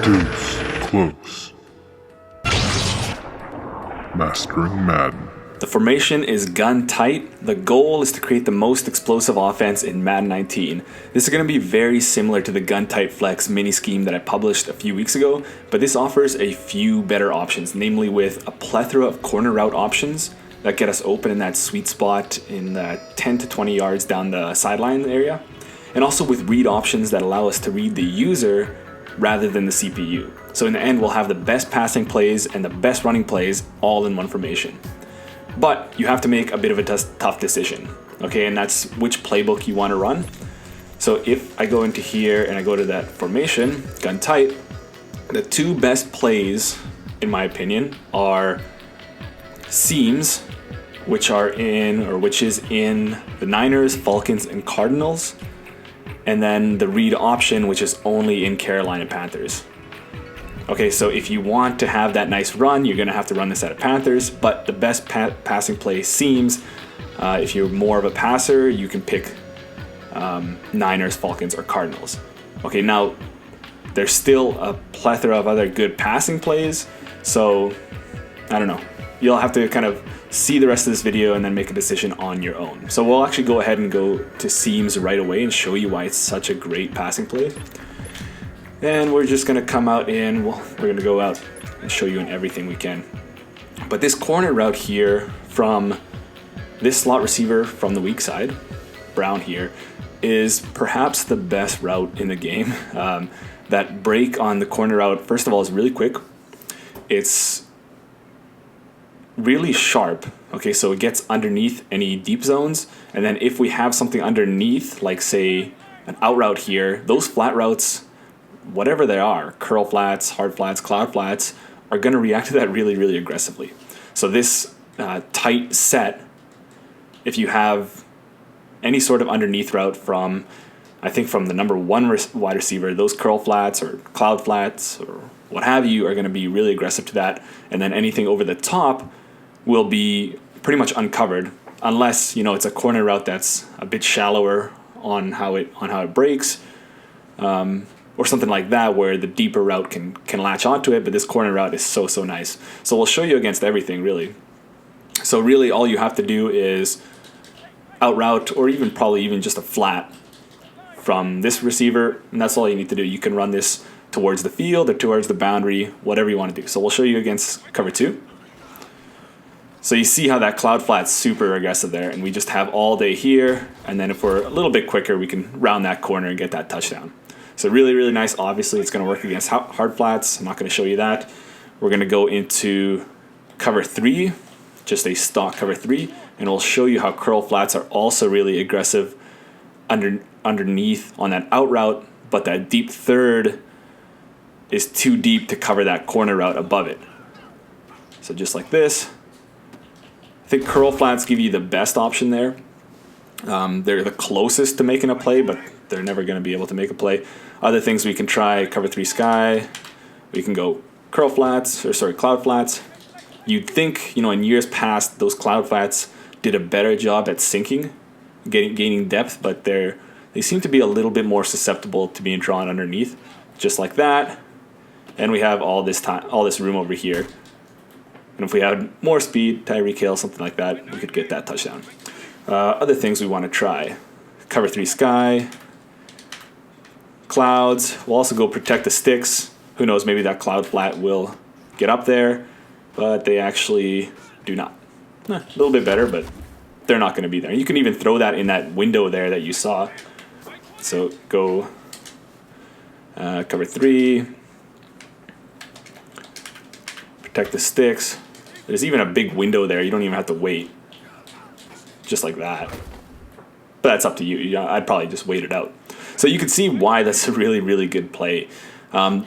Deuce close. Mastering Madden. The formation is gun tight. The goal is to create the most explosive offense in Madden 19. This is going to be very similar to the gun tight flex mini scheme that I published a few weeks ago, but this offers a few better options, namely with a plethora of corner route options that get us open in that sweet spot in the 10 to 20 yards down the sideline area, and also with read options that allow us to read the user rather than the CPU. So in the end, we'll have the best passing plays and the best running plays all in one formation. But you have to make a bit of a tough decision, okay? And that's which playbook you want to run. So if I go into here and I go to that formation, gun tight, the two best plays, in my opinion, are seams, which is in the Niners, Falcons, and Cardinals, and then the read option, which is only in Carolina Panthers. Okay, so if you want to have that nice run, you're going to have to run this at a Panthers, but the best passing play seems, if you're more of a passer, you can pick Niners, Falcons, or Cardinals. Okay, now there's still a plethora of other good passing plays, so I don't know. You'll have to kind of see the rest of this video and then make a decision on your own. So we'll actually go ahead and go to seams right away and show you why it's such a great passing play. And we're just gonna come out in, well, we're gonna go out and show you in everything we can. But this corner route here from this slot receiver from the weak side, Brown here, is perhaps the best route in the game. That break on the corner route, first of all, is really quick. It's really sharp, okay, so it gets underneath any deep zones. And then if we have something underneath, like say an out route here, those flat routes, whatever they are, curl flats, hard flats, cloud flats, are going to react to that really, really aggressively. So this tight set, if you have any sort of underneath route from, I think from the number one wide receiver, those curl flats or cloud flats or what have you are going to be really aggressive to that. And then anything over the top will be pretty much uncovered, unless, you know, it's a corner route that's a bit shallower on how it breaks. Or something like that, where the deeper route can latch onto it, but this corner route is so nice. So we'll show you against everything, really. So really all you have to do is out route, or probably even just a flat from this receiver, and that's all you need to do. You can run this towards the field or towards the boundary, whatever you want to do. So we'll show you against cover 2. So you see how that cloud flat's super aggressive there, and we just have all day here, and then if we're a little bit quicker, we can round that corner and get that touchdown. So really, really nice. Obviously, it's going to work against hard flats. I'm not going to show you that. We're going to go into cover 3, just a stock cover 3, and we'll show you how curl flats are also really aggressive underneath on that out route, but that deep third is too deep to cover that corner route above it. So just like this. I think curl flats give you the best option there. They're the closest to making a play, but they're never going to be able to make a play. Other things we can try, cover 3 sky. We can go cloud flats. You'd think, you know, in years past, those cloud flats did a better job at sinking, gaining depth, but they seem to be a little bit more susceptible to being drawn underneath, just like that. And we have all this room over here. And if we had more speed, Tyreek Hill, something like that, we could get that touchdown. Other things we want to try, cover 3 sky, clouds. We'll also go protect the sticks. Who knows, maybe that cloud flat will get up there, but they actually do not. A little bit better, but they're not going to be there. You can even throw that in that window there that you saw. So go cover 3, protect the sticks. There's even a big window there. You don't even have to wait. Just like that. But that's up to you. I'd probably just wait it out. So you can see why that's a really, really good play. The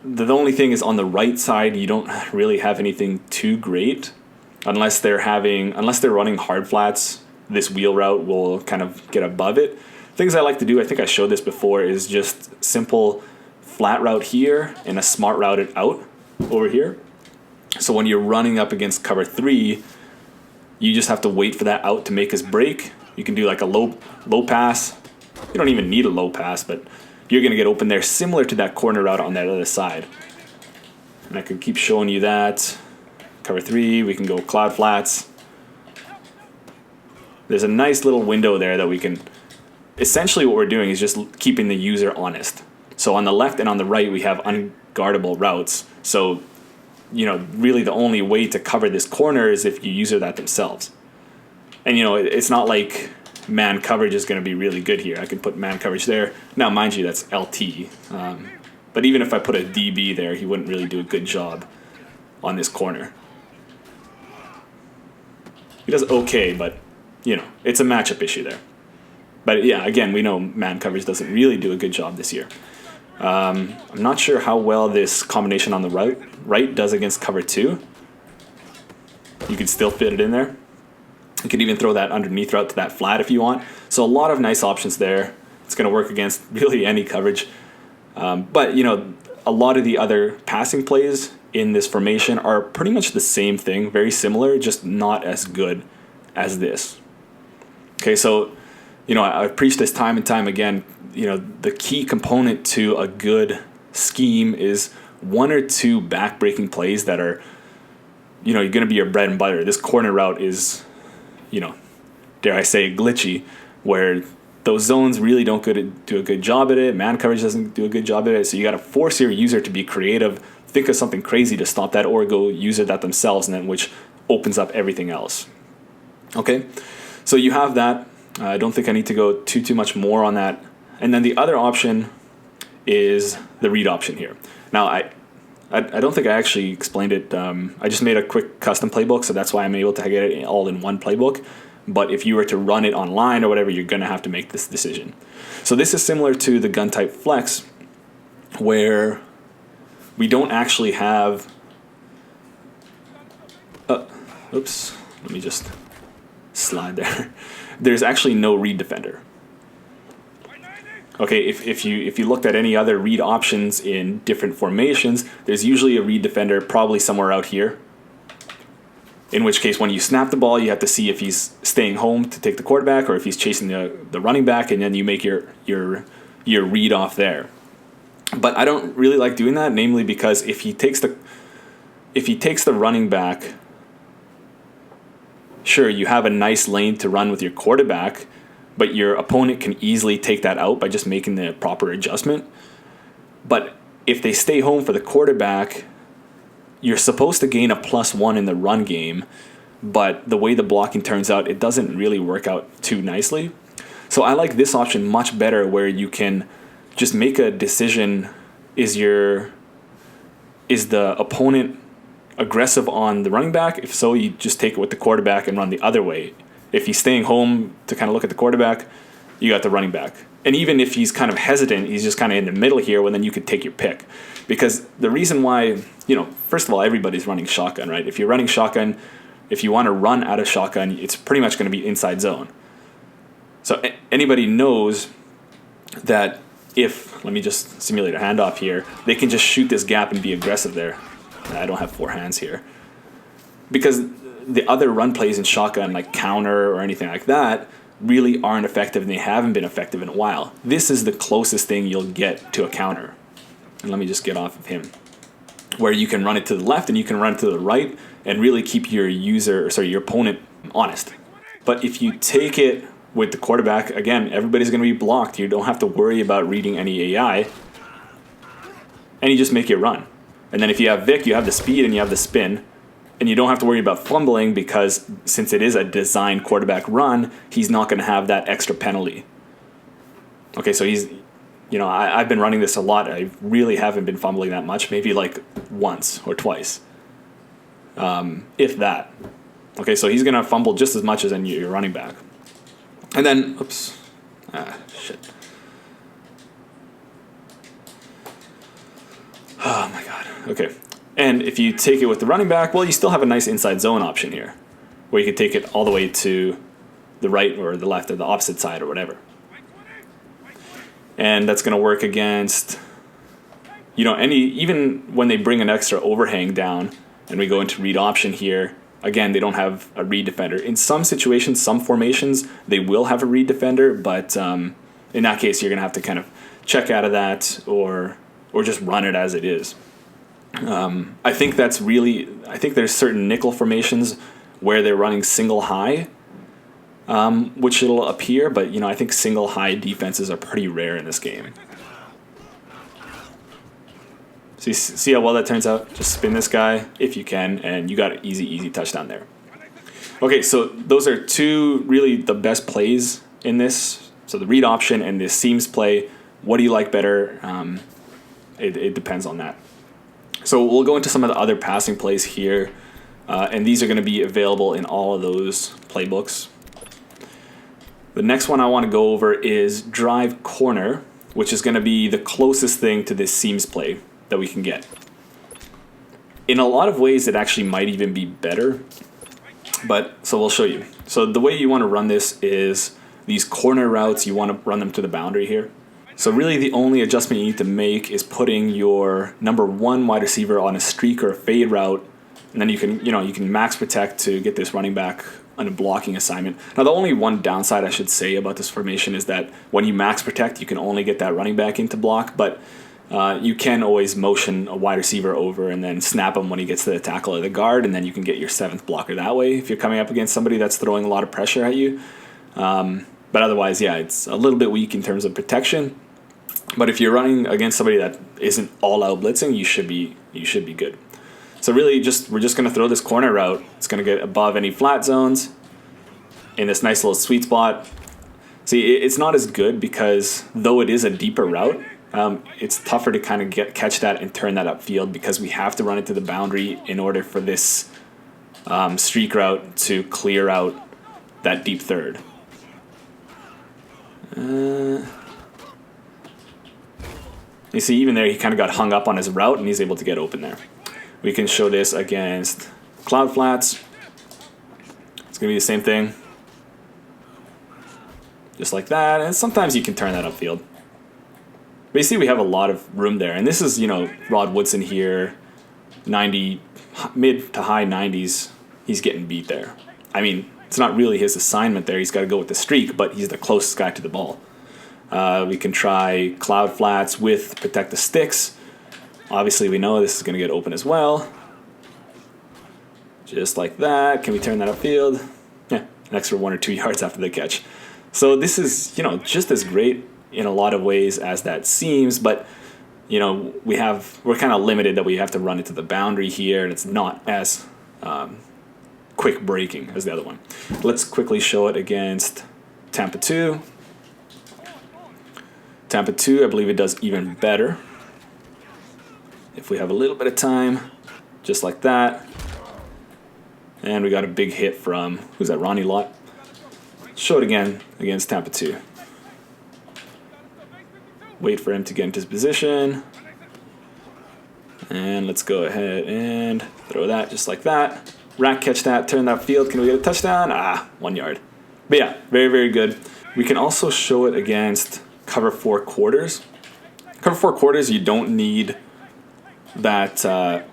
only thing is on the right side, you don't really have anything too great unless they're running hard flats. This wheel route will kind of get above it. Things I like to do, I think I showed this before, is just simple flat route here and a smart routed out over here. So when you're running up against cover 3, you just have to wait for that out to make his break. You can do like a low pass. You don't even need a low pass, but you're going to get open there, similar to that corner route on that other side. And I could keep showing you that. Cover 3, we can go cloud flats. There's a nice little window there that we can... Essentially what we're doing is just keeping the user honest. So on the left and on the right, we have unguardable routes. So, you know, really the only way to cover this corner is if you user that themselves. And, you know, it's not like man coverage is going to be really good here. I can put man coverage there. Now, mind you, that's LT. But even if I put a DB there, he wouldn't really do a good job on this corner. He does okay, but, you know, it's a matchup issue there. But yeah, again, we know man coverage doesn't really do a good job this year. I'm not sure how well this combination on the right does against cover 2. You could still fit it in there. You could even throw that underneath route to that flat if you want. So a lot of nice options there. It's going to work against really any coverage. But, you know, a lot of the other passing plays in this formation are pretty much the same thing, very similar, just not as good as this. Okay, so, you know, I've preached this time and time again. You know, the key component to a good scheme is 1 or 2 back-breaking plays that are, you know, you're going to be your bread and butter. This corner route is, you know, dare I say, glitchy, where those zones really don't do a good job at it. Man coverage doesn't do a good job at it. So you got to force your user to be creative, think of something crazy to stop that, or go user that themselves, and then which opens up everything else. Okay, so you have that. I don't think I need to go too much more on that. And then the other option is the read option here. Now, I don't think I actually explained it. I just made a quick custom playbook, so that's why I'm able to get it all in one playbook. But if you were to run it online or whatever, you're going to have to make this decision. So this is similar to the gun type flex, where we don't actually have... oops, let me just slide there. There's actually no read defender. Okay, if you looked at any other read options in different formations, there's usually a read defender probably somewhere out here. In which case, when you snap the ball, you have to see if he's staying home to take the quarterback or if he's chasing the running back, and then you make your read off there. But I don't really like doing that, namely because if he takes the running back, sure, you have a nice lane to run with your quarterback, but your opponent can easily take that out by just making the proper adjustment. But if they stay home for the quarterback, you're supposed to gain a +1 in the run game, but the way the blocking turns out, it doesn't really work out too nicely. So I like this option much better, where you can just make a decision. Is the opponent aggressive on the running back? If so, you just take it with the quarterback and run the other way. If he's staying home to kind of look at the quarterback, you got the running back. And even if he's kind of hesitant, he's just kind of in the middle here, well, then you could take your pick. Because the reason why, you know, first of all, everybody's running shotgun, right? If you're running shotgun, if you want to run out of shotgun, it's pretty much going to be inside zone. So anybody knows that if, let me just simulate a handoff here, they can just shoot this gap and be aggressive there. I don't have 4 hands here. Because the other run plays in shotgun, like counter or anything like that, really aren't effective, and they haven't been effective in a while. This is the closest thing you'll get to a counter. And let me just get off of him. Where you can run it to the left and you can run it to the right and really keep your your opponent honest. But if you take it with the quarterback, again, everybody's going to be blocked. You don't have to worry about reading any AI. And you just make your run. And then if you have Vic, you have the speed and you have the spin. And you don't have to worry about fumbling, because since it is a designed quarterback run, he's not going to have that extra penalty. Okay, so he's, you know, I've been running this a lot. I really haven't been fumbling that much, maybe like once or twice, if that. Okay, so he's going to fumble just as much as your running back. And then, oops, shit. Oh my God, okay. And if you take it with the running back, well, you still have a nice inside zone option here, where you can take it all the way to the right or the left or the opposite side or whatever. And that's going to work against, you know, even when they bring an extra overhang down and we go into read option here, again, they don't have a read defender. In some situations, some formations, they will have a read defender, but in that case, you're going to have to kind of check out of that or just run it as it is. I think there's certain nickel formations where they're running single high, which it'll appear, but I think single high defenses are pretty rare in this game. So you see how well that turns out? Just spin this guy if you can, and you got an easy touchdown there. Okay, so those are two really the best plays in this. So the read option and the seams play. What do you like better? It depends on that. So we'll go into some of the other passing plays here, and these are going to be available in all of those playbooks. The next one I want to go over is drive corner, which is going to be the closest thing to this seams play that we can get. In a lot of ways, it actually might even be better, so we'll show you. So the way you want to run this is these corner routes, you want to run them to the boundary here. So really the only adjustment you need to make is putting your number 1 wide receiver on a streak or a fade route, and then you can max protect to get this running back on a blocking assignment. Now the only one downside I should say about this formation is that when you max protect, you can only get that running back into block, but you can always motion a wide receiver over and then snap him when he gets to the tackle or the guard, and then you can get your 7th blocker that way if you're coming up against somebody that's throwing a lot of pressure at you. But otherwise, yeah, it's a little bit weak in terms of protection. But if you're running against somebody that isn't all out blitzing, you should be good. So really, we're just going to throw this corner route. It's going to get above any flat zones in this nice little sweet spot. See, it's not as good because though it is a deeper route, it's tougher to kind of catch that and turn that upfield because we have to run it to the boundary in order for this streak route to clear out that deep third. You see, even there, he kind of got hung up on his route, and he's able to get open there. We can show this against cloud flats. It's going to be the same thing. Just like that, and sometimes you can turn that upfield. But you see, we have a lot of room there, and this is, Rod Woodson here, 90, mid to high 90s. He's getting beat there. I mean, it's not really his assignment there. He's got to go with the streak, but he's the closest guy to the ball. We can try cloud flats with protect the sticks. Obviously, we know this is going to get open as well. Just like that. Can we turn that upfield? Yeah, an extra 1 or 2 yards after the catch. So this is, just as great in a lot of ways as that seems, but we're kind of limited that we have to run it to the boundary here, and it's not as quick breaking as the other one. Let's quickly show it against Tampa 2. Tampa 2, I believe it does even better. If we have a little bit of time, just like that. And we got a big hit from, who's that, Ronnie Lott? Show it again against Tampa 2. Wait for him to get into his position. And let's go ahead and throw that just like that. Rack catch that, turn that field. Can we get a touchdown? 1 yard. But yeah, very, very good. We can also show it against cover 4 quarters. Cover 4 quarters, you don't need that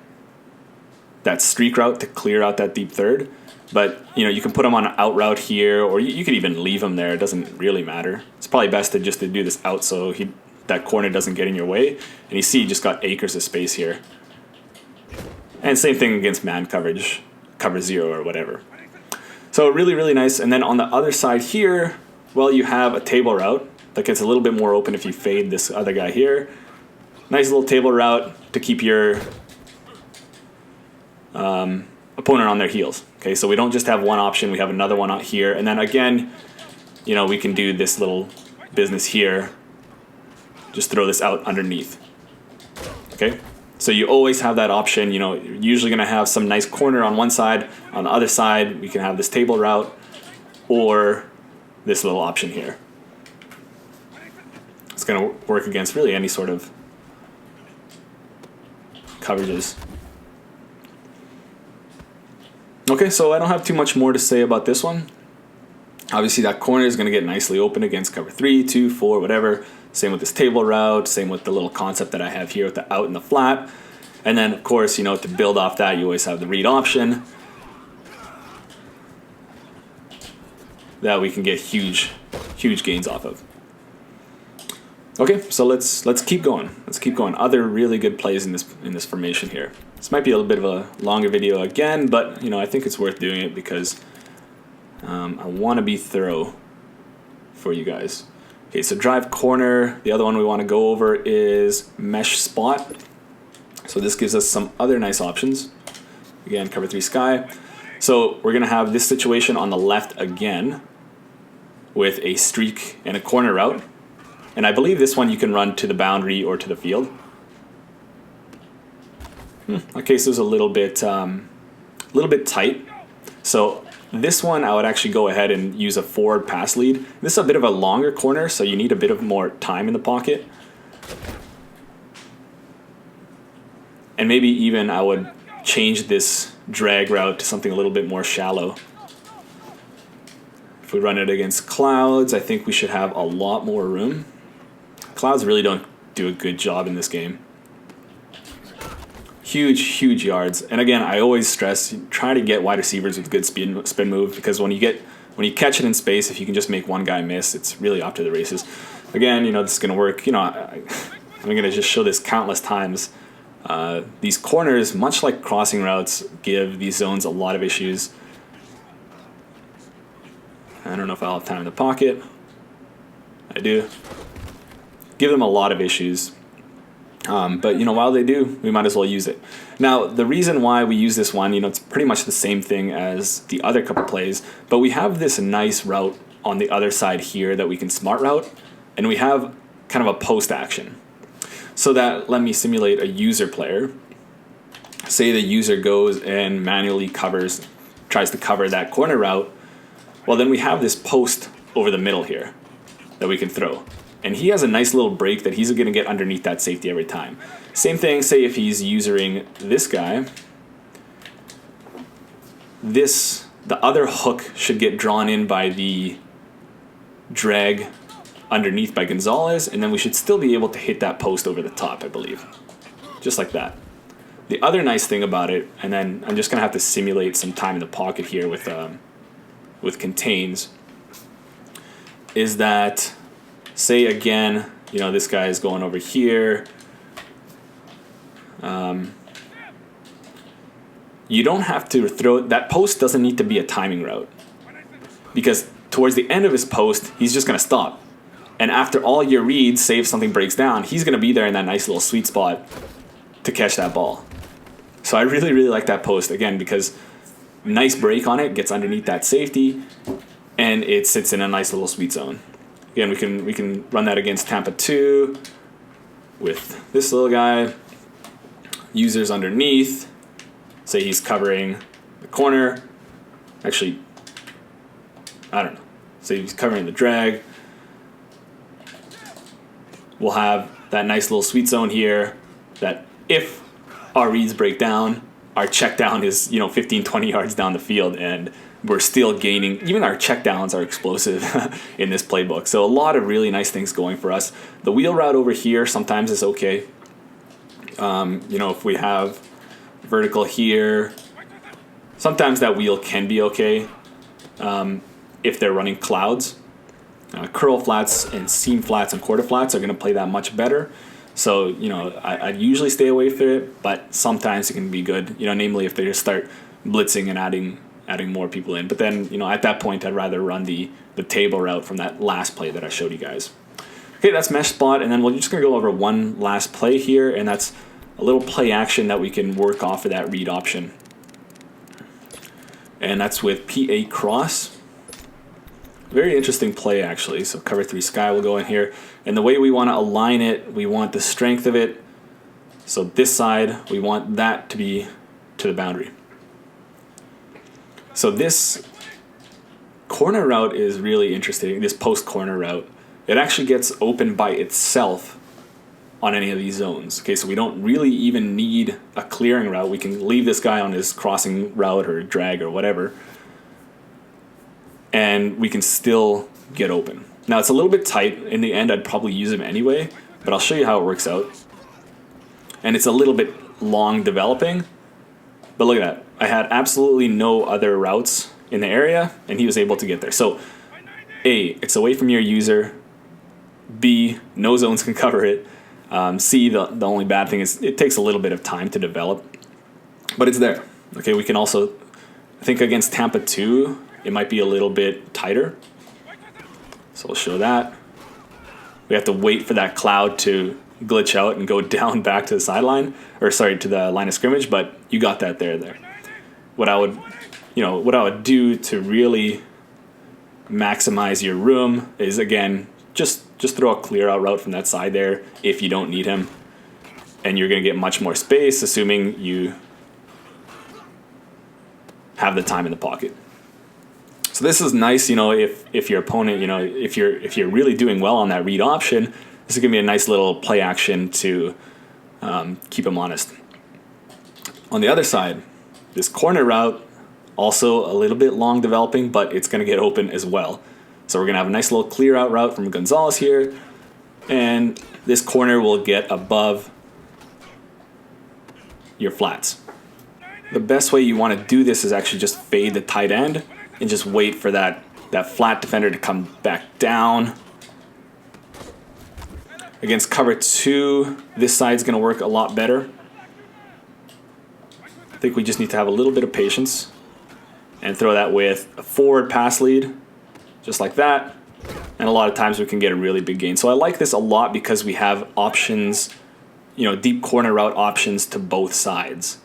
streak route to clear out that deep third. But, you can put them on an out route here, or you could even leave them there. It doesn't really matter. It's probably best to do this out so that corner doesn't get in your way. And you see, he just got acres of space here. And same thing against man coverage, cover 0 or whatever. So really, really nice. And then on the other side here, well, you have a table route that gets a little bit more open if you fade this other guy here. Nice little table route to keep your opponent on their heels. Okay, so we don't just have one option, we have another one out here. And then again, we can do this little business here. Just throw this out underneath. Okay, so you always have that option. You're usually going to have some nice corner on one side. On the other side, we can have this table route or this little option here. It's going to work against really any sort of coverages. Okay, so I don't have too much more to say about this one. Obviously, that corner is going to get nicely open against cover 3, 2, 4, whatever. Same with this table route. Same with the little concept that I have here with the out and the flat. And then, of course, to build off that, you always have the read option that we can get huge gains off of. Okay, so let's keep going. Let's keep going. Other really good plays in this formation here. This might be a little bit of a longer video again, but you know, I think it's worth doing it because I want to be thorough for you guys. Okay, so drive corner. The other one we want to go over is mesh spot. So this gives us some other nice options. Again, cover 3 sky. So we're gonna have this situation on the left again with a streak and a corner route. And I believe this one you can run to the boundary or to the field. Okay, so it's a little bit tight. So this one I would actually go ahead and use a forward pass lead. This is a bit of a longer corner, so you need a bit of more time in the pocket. And maybe even I would change this drag route to something a little bit more shallow. If we run it against clouds, I think we should have a lot more room. Clouds really don't do a good job in this game. Huge yards. And again, I always stress, try to get wide receivers with good spin move, because when you catch it in space, if you can just make one guy miss, it's really off to the races. Again, you know, this is going to work. You know, I'm going to just show this countless times. These corners, much like crossing routes, give these zones a lot of issues. I don't know if I'll have time in the pocket. I do. Give them a lot of issues. But, you know, while they do, we might as well use it. Now, the reason why we use this one, you know, it's pretty much the same thing as the other couple plays, but we have this nice route on the other side here that we can smart route, and we have kind of a post action. So that, let me simulate a user player. Say the user goes and manually tries to cover that corner route. Well, then we have this post over the middle here that we can throw. And he has a nice little break that he's going to get underneath that safety every time. Same thing, say if he's using this guy. The other hook should get drawn in by the drag underneath by Gonzalez, and then we should still be able to hit that post over the top, I believe. Just like that. The other nice thing about it, and then I'm just going to have to simulate some time in the pocket here with contains, is that, say again, you know, this guy is going over here. You don't have to throw, that post doesn't need to be a timing route, because towards the end of his post, he's just going to stop. And after all your reads, say if something breaks down, he's going to be there in that nice little sweet spot to catch that ball. So I really like that post, again, because nice break on it, gets underneath that safety, and it sits in a nice little sweet zone. Again, we can run that against Tampa 2 with this little guy. Users underneath. Say he's covering the corner. Actually, I don't know. Say he's covering the drag. We'll have that nice little sweet zone here that if our reads break down, our check down is, you know, 15, 20 yards down the field, and we're still gaining. Even our checkdowns are explosive in this playbook. So a lot of really nice things going for us. The wheel route over here sometimes is okay. You know, if we have vertical here, sometimes that wheel can be okay if they're running clouds. Curl flats and seam flats and quarter flats are going to play that much better. So, you know, I'd usually stay away from it, but sometimes it can be good, you know, namely if they just start blitzing and adding more people in. But then, you know, at that point, I'd rather run the table route from that last play that I showed you guys. Okay, that's mesh spot, and then we're just going to go over one last play here, and that's a little play action that we can work off of that read option. And that's with PA cross. Very interesting play, actually. So cover 3 sky will go in here. And the way we want to align it, we want the strength of it. So this side, we want that to be to the boundary. So this corner route is really interesting, this post corner route. It actually gets open by itself on any of these zones. Okay, so we don't really even need a clearing route. We can leave this guy on his crossing route or drag or whatever, and we can still get open. Now it's a little bit tight. In the end, I'd probably use him anyway, but I'll show you how it works out. And it's a little bit long developing, but look at that. I had absolutely no other routes in the area, and he was able to get there. So, A, it's away from your user. B, no zones can cover it. C, the only bad thing is it takes a little bit of time to develop, but it's there. Okay, we can also, I think against Tampa 2, it might be a little bit tighter. So we'll show that. We have to wait for that cloud to glitch out and go down back to the sideline, or sorry, to the line of scrimmage, but you got that there. What I would do to really maximize your room is, again, just throw a clear out route from that side there if you don't need him, and you're going to get much more space, assuming you have the time in the pocket. So this is nice, if your opponent, if you're really doing well on that read option, this is going to be a nice little play action to keep him honest. On the other side, this corner route, also a little bit long developing, but it's going to get open as well. So we're going to have a nice little clear out route from Gonzalez here, and this corner will get above your flats. The best way you want to do this is actually just fade the tight end and just wait for that flat defender to come back down. Against cover 2, this side's going to work a lot better. I think we just need to have a little bit of patience and throw that with a forward pass lead, just like that. And a lot of times we can get a really big gain. So I like this a lot because we have options, deep corner route options to both sides.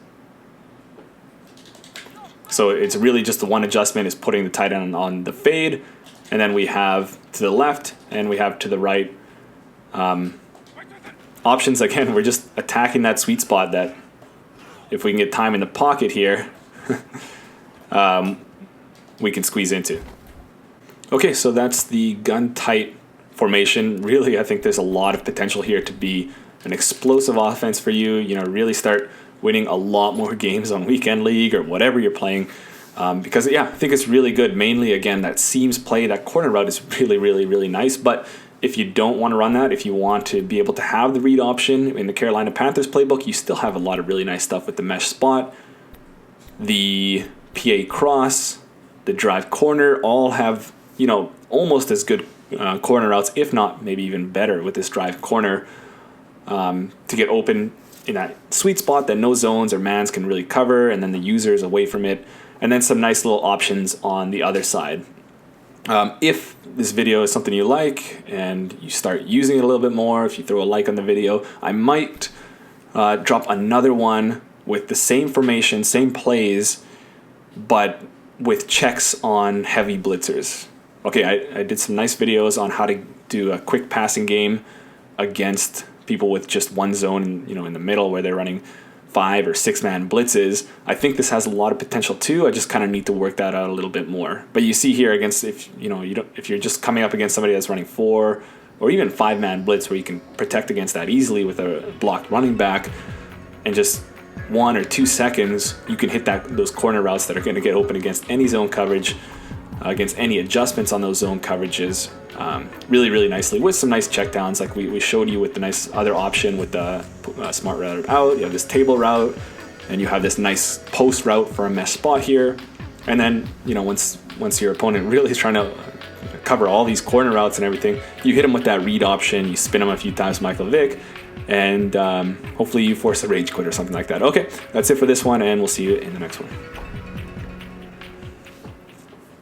So it's really just the one adjustment is putting the tight end on the fade, and then we have to the left and we have to the right options. Again, we're just attacking that sweet spot that if we can get time in the pocket here, we can squeeze into. Okay, so that's the gun tight formation. Really, I think there's a lot of potential here to be an explosive offense for you. Really start winning a lot more games on weekend league or whatever you're playing, because I think it's really good. Mainly, again, that seams play, that corner route is really, really, really nice. But if you don't want to run that, if you want to be able to have the read option in the Carolina Panthers playbook, you still have a lot of really nice stuff with the mesh spot, the PA cross, the drive corner, all have almost as good corner routes, if not maybe even better with this drive corner, to get open in that sweet spot that no zones or mans can really cover, and then the user is away from it, and then some nice little options on the other side. If this video is something you like and you start using it a little bit more, if you throw a like on the video, I might drop another one with the same formation, same plays, but with checks on heavy blitzers. Okay, I did some nice videos on how to do a quick passing game against people with just one zone, in the middle where they're running 5 or 6 man blitzes. I think this has a lot of potential too. I just kind of need to work that out a little bit more. But you see here against if you're just coming up against somebody that's running 4 or even 5 man blitz where you can protect against that easily with a blocked running back, and just 1 or 2 seconds you can hit those corner routes that are going to get open against any zone coverage, against any adjustments on those zone coverages, really, really nicely with some nice checkdowns like we showed you with the nice other option with the smart route out. You have this table route, and you have this nice post route for a mesh spot here. And then, once your opponent really is trying to cover all these corner routes and everything, you hit them with that read option, you spin them a few times, Michael Vick, and hopefully you force a rage quit or something like that. Okay, that's it for this one, and we'll see you in the next one.